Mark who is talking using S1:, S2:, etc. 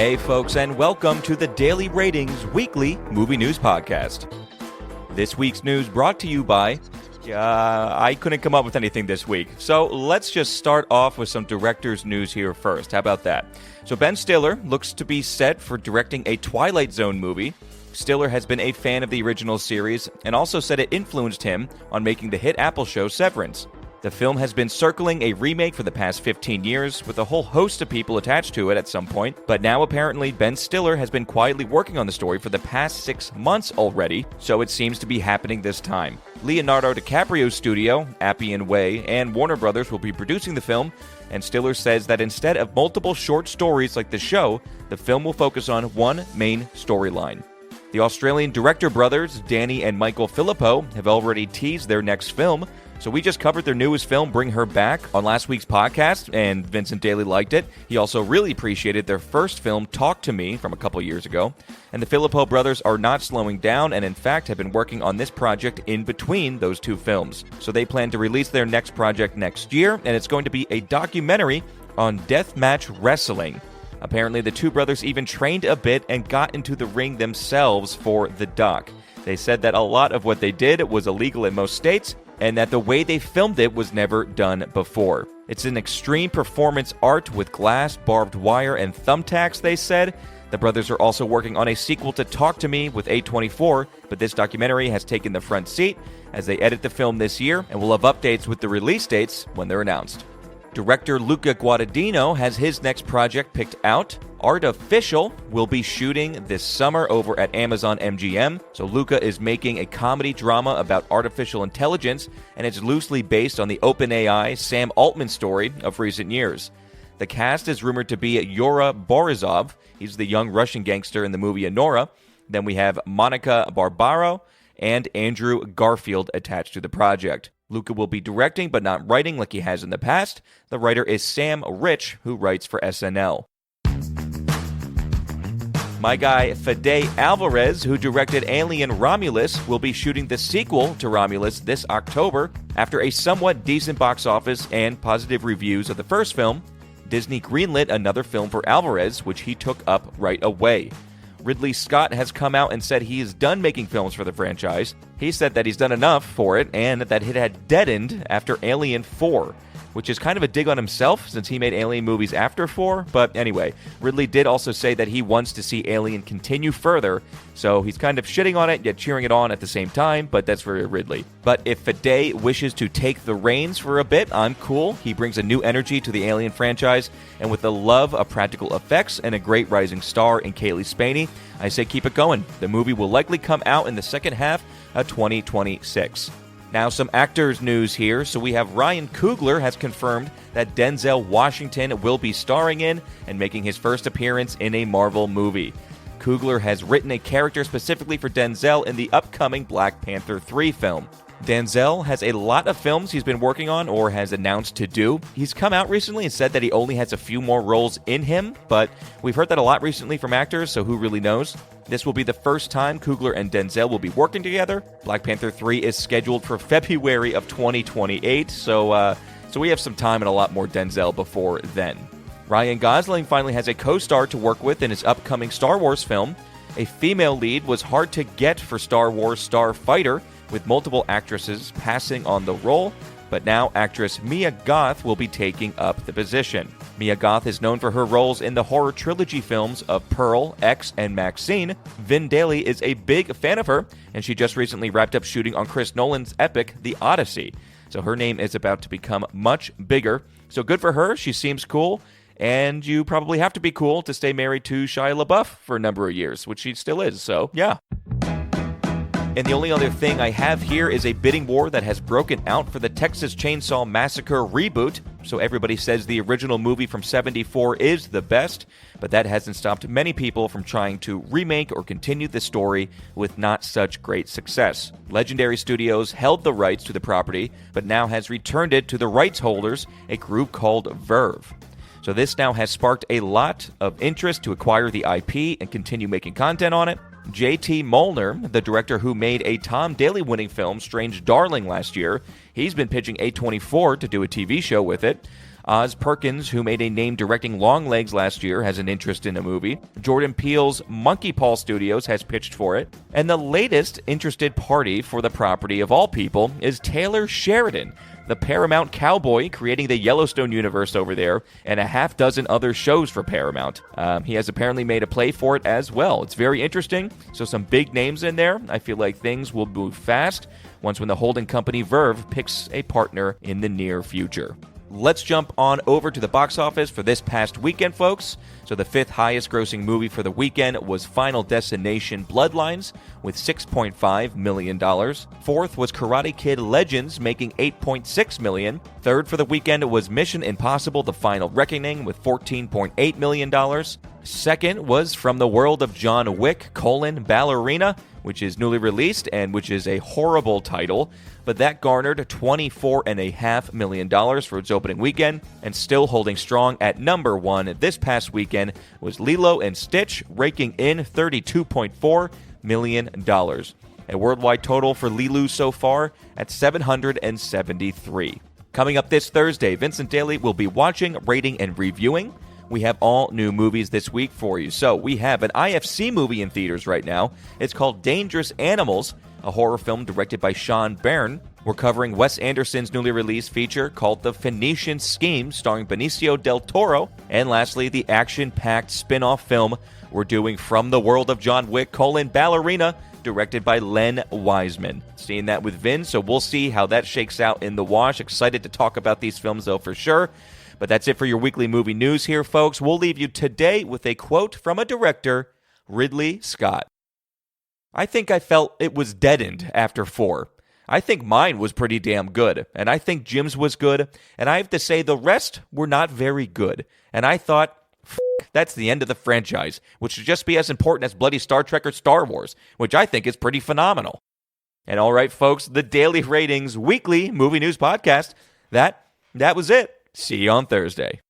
S1: Hey folks, and welcome to the Daily Ratings Weekly Movie News Podcast. This week's news brought to you by... I couldn't come up with anything this week, so let's just start off with some director's news here first. How about that? So Ben Stiller looks to be set for directing a Twilight Zone movie. Stiller has been a fan of the original series and also said it influenced him on making the hit Apple show Severance. The film has been circling a remake for the past 15 years, with a whole host of people attached to it at some point, but now apparently Ben Stiller has been quietly working on the story for the past 6 months already, so it seems to be happening this time. Leonardo DiCaprio's studio, Appian Way, and Warner Brothers will be producing the film, and Stiller says that instead of multiple short stories like the show, the film will focus on one main storyline. The Australian director brothers, Danny and Michael Philippou, have already teased their next film. So we just covered their newest film, Bring Her Back, on last week's podcast, and Vincent Daly liked it. He also really appreciated their first film, Talk to Me, from a couple years ago. And the Philippou brothers are not slowing down, and in fact have been working on this project in between those two films. So they plan to release their next project next year, and it's going to be a documentary on deathmatch wrestling. Apparently, the two brothers even trained a bit and got into the ring themselves for the doc. They said that a lot of what they did was illegal in most states, and that the way they filmed it was never done before. It's an extreme performance art with glass, barbed wire, and thumbtacks, they said. The brothers are also working on a sequel to Talk to Me with A24, but this documentary has taken the front seat as they edit the film this year, and we'll have updates with the release dates when they're announced. Director Luca Guadagnino has his next project picked out. Artificial will be shooting this summer over at Amazon MGM. So Luca is making a comedy drama about artificial intelligence, and it's loosely based on the OpenAI Sam Altman story of recent years. The cast is rumored to be Yura Borisov. He's the young Russian gangster in the movie Anora. Then we have Monica Barbaro and Andrew Garfield attached to the project. Luca will be directing but not writing like he has in the past. The writer is Sam Rich, who writes for SNL. My guy Fede Alvarez, who directed Alien Romulus, will be shooting the sequel to Romulus this October. After a somewhat decent box office and positive reviews of the first film, Disney greenlit another film for Alvarez, which he took up right away. Ridley Scott has come out and said he is done making films for the franchise. He said that he's done enough for it and that it had deadened after Alien 4, which is kind of a dig on himself since he made Alien movies after 4. But anyway, Ridley did also say that he wants to see Alien continue further, so he's kind of shitting on it yet cheering it on at the same time, but that's for Ridley. But if Fede wishes to take the reins for a bit, I'm cool. He brings a new energy to the Alien franchise, and with the love of practical effects and a great rising star in Kaylee Spaney, I say keep it going. The movie will likely come out in the second half of 2026. Now, some actors news here. So we have Ryan Coogler has confirmed that Denzel Washington will be starring in and making his first appearance in a Marvel movie. Coogler has written a character specifically for Denzel in the upcoming Black Panther 3 film. Denzel has a lot of films he's been working on or has announced to do. He's come out recently and said that he only has a few more roles in him, but we've heard that a lot recently from actors, so who really knows? This will be the first time Coogler and Denzel will be working together. Black Panther 3 is scheduled for February of 2028, so we have some time and a lot more Denzel before then. Ryan Gosling finally has a co-star to work with in his upcoming Star Wars film. A female lead was hard to get for Star Wars Starfighter, with multiple actresses passing on the role, but now actress Mia Goth will be taking up the position. Mia Goth is known for her roles in the horror trilogy films of Pearl, X, and Maxine. Vin Daly is a big fan of her, and she just recently wrapped up shooting on Chris Nolan's epic, The Odyssey. So her name is about to become much bigger. So good for her, she seems cool, and you probably have to be cool to stay married to Shia LaBeouf for a number of years, which she still is, so yeah. And the only other thing I have here is a bidding war that has broken out for the Texas Chainsaw Massacre reboot. So everybody says the original movie from '74 is the best, but that hasn't stopped many people from trying to remake or continue the story with not such great success. Legendary Studios held the rights to the property, but now has returned it to the rights holders, a group called Verve. So this now has sparked a lot of interest to acquire the IP and continue making content on it. J.T. Molnar, the director who made a Tom Daly-winning film, Strange Darling, last year, he's been pitching A24 to do a TV show with it. Oz Perkins, who made a name directing Longlegs last year, has an interest in a movie. Jordan Peele's Monkey Paw Studios has pitched for it. And the latest interested party for the property of all people is Taylor Sheridan, the Paramount cowboy creating the Yellowstone universe over there and a half dozen other shows for Paramount. He has apparently made a play for it as well. It's very interesting. So some big names in there. I feel like things will move fast once when the holding company Verve picks a partner in the near future. Let's jump on over to the box office for this past weekend, folks. So the fifth highest grossing movie for the weekend was Final Destination Bloodlines with $6.5 million. Fourth was Karate Kid Legends, making $8.6 million. Third for the weekend was Mission Impossible: The Final Reckoning with $14.8 million. Second was From the World of John Wick: Ballerina, which is newly released and which is a horrible title, but that garnered $24.5 million for its opening weekend, and still holding strong at number one this past weekend was Lilo and Stitch, raking in $32.4 million. A worldwide total for Lilo so far at 773. Coming up this Thursday, Vincent Daly will be watching, rating, and reviewing. We have all new movies this week for you. So we have an IFC movie in theaters right now. It's called Dangerous Animals, a horror film directed by Sean Byrne. We're covering Wes Anderson's newly released feature called The Phoenician Scheme, starring Benicio del Toro. And lastly, the action-packed spin-off film we're doing From the World of John Wick: Ballerina, directed by Len Wiseman. Seeing that with Vin, so we'll see how that shakes out in the wash. Excited to talk about these films, though, for sure. But that's it for your weekly movie news here, folks. We'll leave you today with a quote from a director, Ridley Scott. I think I felt it was deadened after 4. I think mine was pretty damn good, and I think Jim's was good, and I have to say the rest were not very good. And I thought, that's the end of the franchise, which should just be as important as bloody Star Trek or Star Wars, which I think is pretty phenomenal. And all right, folks, the Daily Ratings weekly movie news podcast, that was it. See you on Thursday.